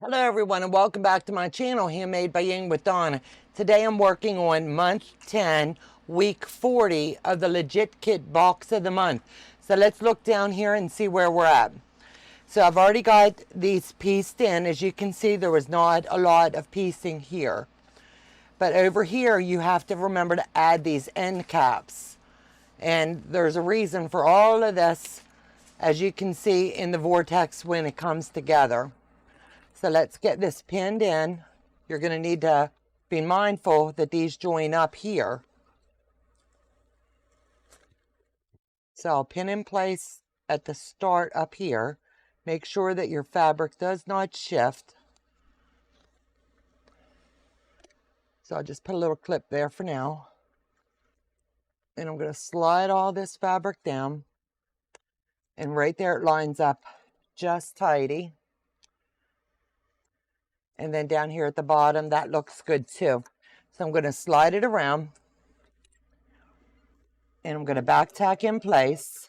Hello everyone and welcome back to my channel, Handmade by Ying with Donna. Today I'm working on month 10, week 40 of the Legit Kit box of the month. So let's look down here and see where we're at. So I've already got these pieced in. As you can see, there was not a lot of piecing here. But over here you have to remember to add these end caps. And there's a reason for all of this, as you can see in the Vortex when it comes together. So let's get this pinned in. You're going to need to be mindful that these join up here. So I'll pin in place at the start up here. Make sure that your fabric does not shift. So I'll just put a little clip there for now. And I'm going to slide all this fabric down. And right there it lines up just tidy. And then down here at the bottom, that looks good too. So I'm going to slide it around. And I'm going to back tack in place.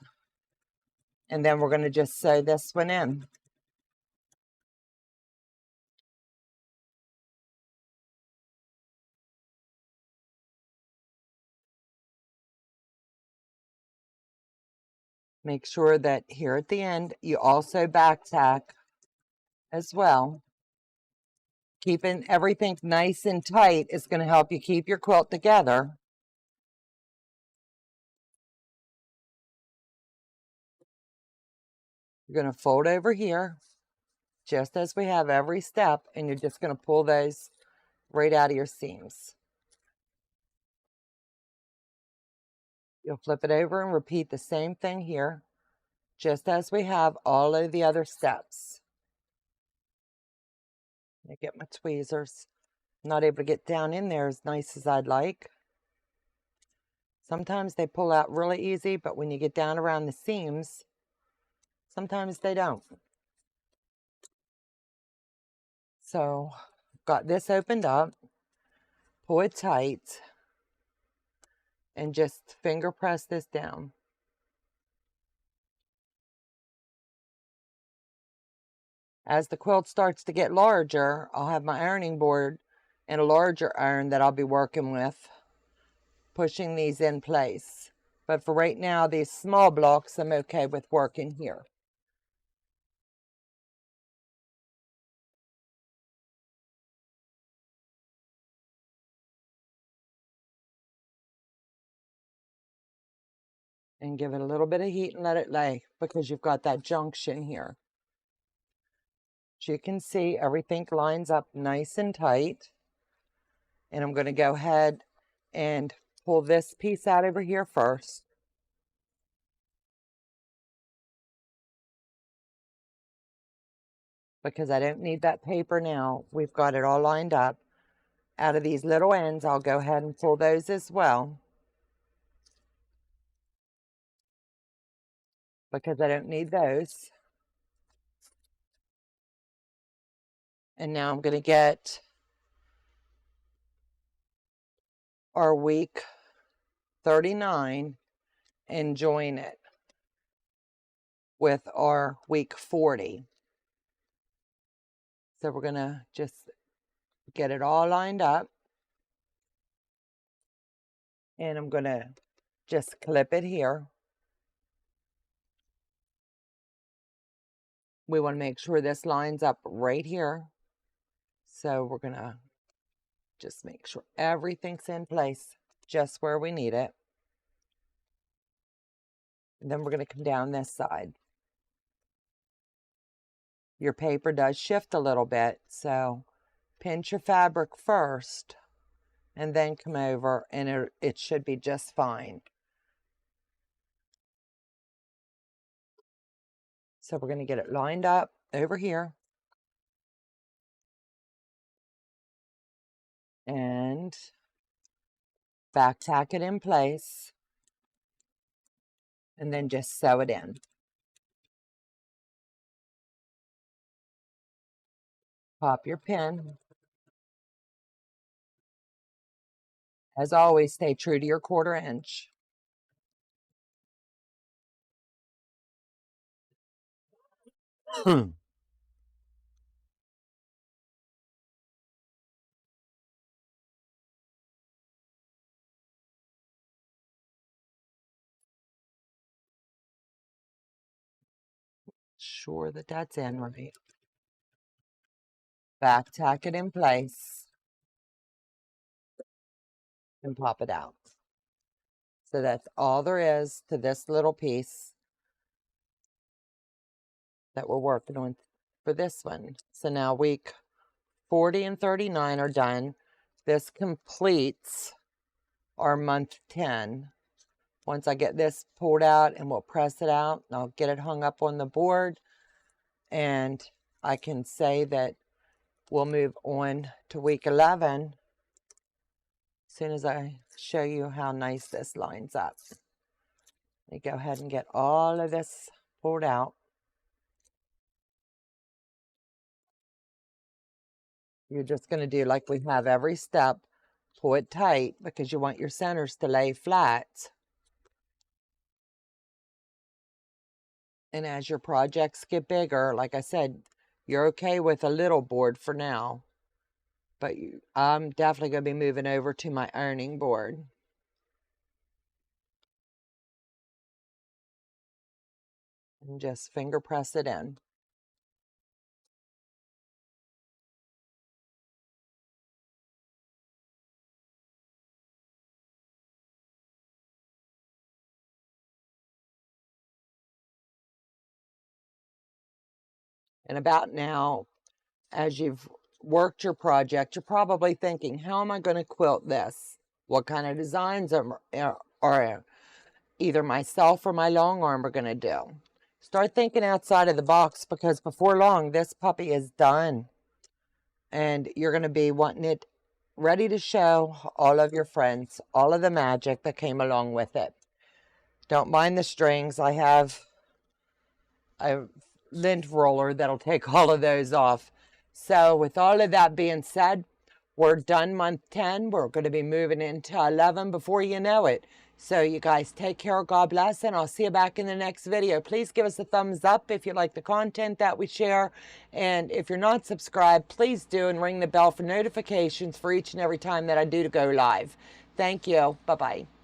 And then we're going to just sew this one in. Make sure that here at the end, you also back tack as well. Keeping everything nice and tight is going to help you keep your quilt together. You're going to fold over here, just as we have every step, and you're just going to pull those right out of your seams. You'll flip it over and repeat the same thing here, just as we have all of the other steps. Let me get my tweezers. I'm not able to get down in there as nice as I'd like. Sometimes they pull out really easy, but when you get down around the seams, sometimes they don't. So, got this opened up, pull it tight, and just finger press this down. As the quilt starts to get larger, I'll have my ironing board and a larger iron that I'll be working with, pushing these in place. But for right now, these small blocks, I'm okay with working here. And give it a little bit of heat and let it lay, because you've got that junction here. As you can see, everything lines up nice and tight. And I'm going to go ahead and pull this piece out over here first. Because I don't need that paper now. We've got it all lined up. Out of these little ends, I'll go ahead and pull those as well. Because I don't need those. And now I'm going to get our week 39 and join it with our week 40. So we're going to just get it all lined up. And I'm going to just clip it here. We want to make sure this lines up right here. So we're going to just make sure everything's in place just where we need it. And then we're going to come down this side. Your paper does shift a little bit, so pinch your fabric first and then come over, and it should be just fine. So we're going to get it lined up over here. And back tack it in place. And then just sew it in. Pop your pin. As always, stay true to your 1/4 inch. Sure that that's in right. Back tack it in place and pop it out. So that's all there is to this little piece that we're working on for this one. So now week 40 and 39 are done. This completes our month 10. Once I get this pulled out, and we'll press it out, and I'll get it hung up on the board, and I can say that we'll move on to week 11 as soon as I show you how nice this lines up. Let me go ahead and get all of this pulled out. You're just going to do like we have every step. Pull it tight because you want your centers to lay flat. And as your projects get bigger, like I said, you're okay with a little board for now. But I'm definitely going to be moving over to my ironing board. And just finger press it in. And about now, as you've worked your project, you're probably thinking, how am I going to quilt this? What kind of designs are either myself or my long arm are going to do? Start thinking outside of the box, because before long, this puppy is done. And you're going to be wanting it ready to show all of your friends, all of the magic that came along with it. Don't mind the strings. I have a lint roller that'll take all of those off. So with all of that being said, we're done month 10. We're going to be moving into 11 before you know it. So you guys take care. God bless, and I'll see you back in the next video. Please give us a thumbs up if you like the content that we share. And if you're not subscribed, please do, and ring the bell for notifications for each and every time that I do to go live. Thank you. Bye-bye.